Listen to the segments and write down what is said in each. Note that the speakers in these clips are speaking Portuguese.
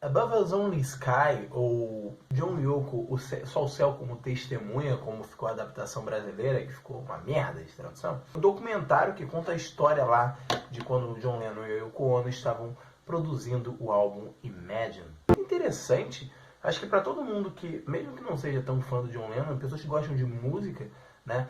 Above Us Only Sky, ou John Yoko, Só o Céu como Testemunha, como ficou a adaptação brasileira, que ficou uma merda de tradução. Um documentário que conta a história lá de quando o John Lennon e a Yoko Ono estavam produzindo o álbum Imagine. Interessante, acho que para todo mundo que, mesmo que não seja tão fã do John Lennon, pessoas que gostam de música, né,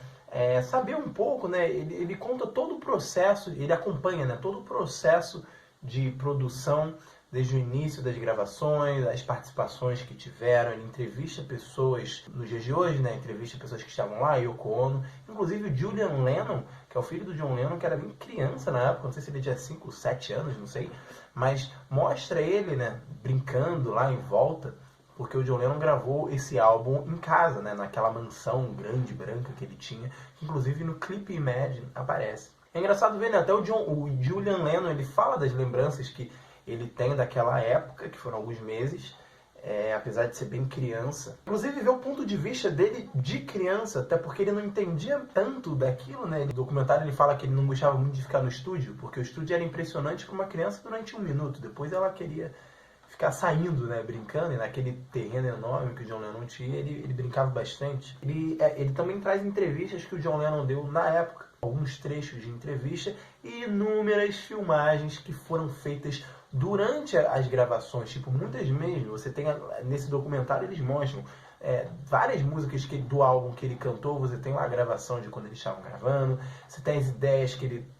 saber um pouco, né, ele conta todo o processo, ele acompanha, né, todo o processo de produção, desde o início das gravações, as participações que tiveram, ele entrevista pessoas nos dias de hoje, né? Entrevista pessoas que estavam lá, Yoko Ono, inclusive o Julian Lennon, que é o filho do John Lennon, que era bem criança na época, não sei se ele tinha 5, 7 anos, não sei, mas mostra ele, né, brincando lá em volta, porque o John Lennon gravou esse álbum em casa, né, naquela mansão grande, branca que ele tinha, que inclusive no clipe Imagine aparece. É engraçado ver, né, até o Julian Lennon, ele fala das lembranças que ele tem daquela época, que foram alguns meses, apesar de ser bem criança. Inclusive ver o ponto de vista dele de criança, até porque ele não entendia tanto daquilo, né? No documentário ele fala que ele não gostava muito de ficar no estúdio, porque o estúdio era impressionante para uma criança durante 1 minuto. Depois ela queria ficar saindo, né, brincando, e naquele terreno enorme que o John Lennon tinha, ele brincava bastante. Ele também traz entrevistas que o John Lennon deu na época, alguns trechos de entrevista e inúmeras filmagens que foram feitas durante as gravações, tipo, muitas mesmo. Você tem, nesse documentário eles mostram várias músicas do álbum que ele cantou, você tem uma gravação de quando eles estavam gravando, você tem as ideias que ele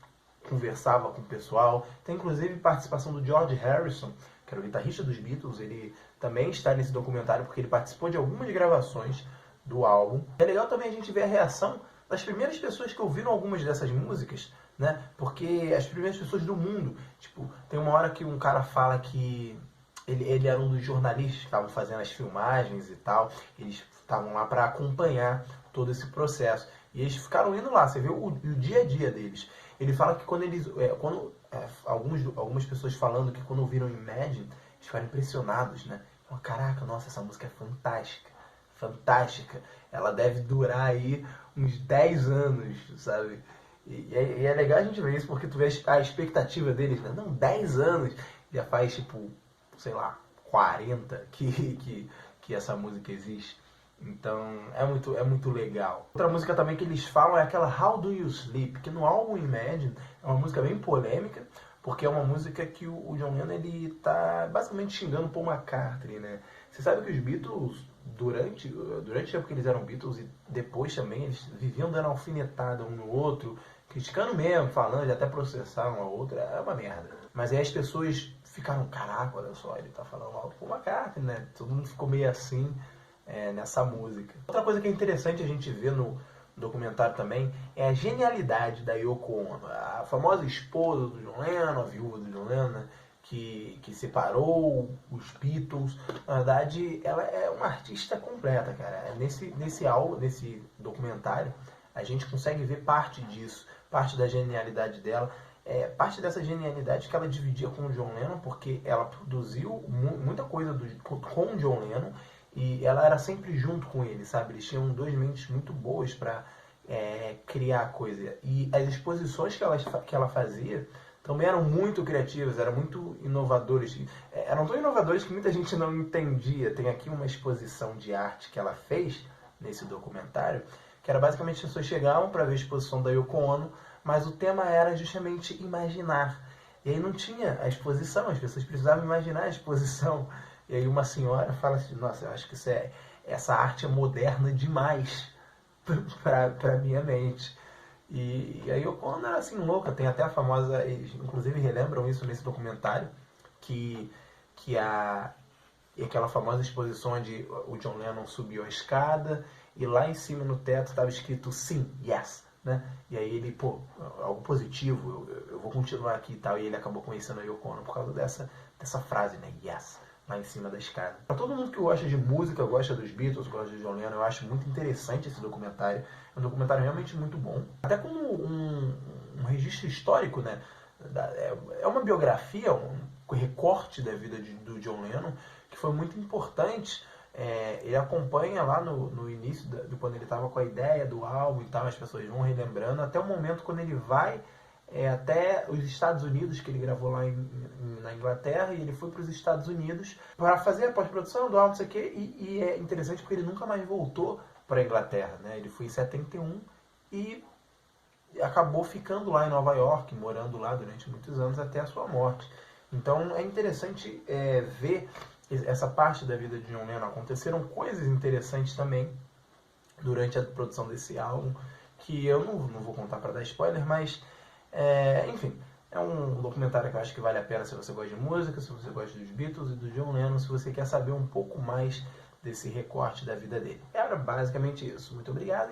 conversava com o pessoal, tem inclusive participação do George Harrison, que era o guitarrista dos Beatles. Ele também está nesse documentário porque ele participou de algumas gravações do álbum. É legal também a gente ver a reação das primeiras pessoas que ouviram algumas dessas músicas, né? Porque as primeiras pessoas do mundo, tipo, tem uma hora que um cara fala que ele era um dos jornalistas que estavam fazendo as filmagens e tal, eles estavam lá para acompanhar todo esse processo. E eles ficaram indo lá, você vê o dia a dia deles. Ele fala que quando eles, algumas pessoas falando que quando ouviram Imagine, eles ficaram impressionados, né? Falam, caraca, nossa, essa música é fantástica, fantástica. Ela deve durar aí uns 10 anos, sabe? E é legal a gente ver isso, porque tu vê a expectativa deles, né? Não, 10 anos, já faz tipo, sei lá, 40 que essa música existe. Então é muito legal. Outra música também que eles falam é aquela How Do You Sleep, que no álbum Imagine é uma música bem polêmica, porque é uma música que o John Lennon ele tá basicamente xingando Paul McCartney, né? Você sabe que os Beatles, durante a época que eles eram Beatles e depois também, eles viviam dando alfinetada um no outro, criticando mesmo, falando, até processaram a outra, é uma merda. Mas aí as pessoas ficaram, caraca, olha só, ele tá falando mal do Paul McCartney, né? Todo mundo ficou meio assim nessa música. Outra coisa que é interessante a gente ver no documentário também é a genialidade da Yoko Ono, a famosa esposa do John Lennon, a viúva do John Lennon, né? Que separou os Beatles. Na verdade, ela é uma artista completa, cara. Nesse documentário, a gente consegue ver parte disso, parte da genialidade dela, parte dessa genialidade que ela dividia com o John Lennon, porque ela produziu muita coisa com o John Lennon e ela era sempre junto com ele, sabe? Eles tinham 2 mentes muito boas para criar a coisa. E as exposições que ela fazia também eram muito criativas, eram muito inovadoras. Eram tão inovadores que muita gente não entendia. Tem aqui uma exposição de arte que ela fez nesse documentário, que era basicamente as pessoas chegavam para ver a exposição da Yoko Ono, mas o tema era justamente imaginar. E aí não tinha a exposição, as pessoas precisavam imaginar a exposição. E aí uma senhora fala assim, nossa, eu acho que essa arte é moderna demais para minha mente. E aí eu quando era assim louca, tem até a famosa, eles inclusive relembram isso nesse documentário, que aquela famosa exposição onde o John Lennon subiu a escada e lá em cima no teto estava escrito sim, yes, né? E aí ele, pô, algo positivo, eu vou continuar aqui e tal, e ele acabou conhecendo a Yoko Ono por causa dessa frase, né? Yes, lá em cima da escada. Para todo mundo que gosta de música, gosta dos Beatles, gosta de John Lennon, eu acho muito interessante esse documentário. É um documentário realmente muito bom. Até como um registro histórico, né? É uma biografia, um recorte da vida do John Lennon, que foi muito importante. Ele acompanha lá no início, quando ele estava com a ideia do álbum e tal, as pessoas vão relembrando, até o momento quando ele vai até os Estados Unidos, que ele gravou lá na Inglaterra, e ele foi para os Estados Unidos para fazer a pós-produção do álbum, não sei o quê, e é interessante porque ele nunca mais voltou para a Inglaterra, né? Ele foi em 71 e acabou ficando lá em Nova York, morando lá durante muitos anos até a sua morte. Então é interessante ver essa parte da vida de John Lennon. Aconteceram coisas interessantes também durante a produção desse álbum, que eu não vou contar para dar spoiler, mas enfim, é um documentário que eu acho que vale a pena se você gosta de música, se você gosta dos Beatles e do John Lennon, se você quer saber um pouco mais desse recorte da vida dele. Era basicamente isso. Muito obrigado.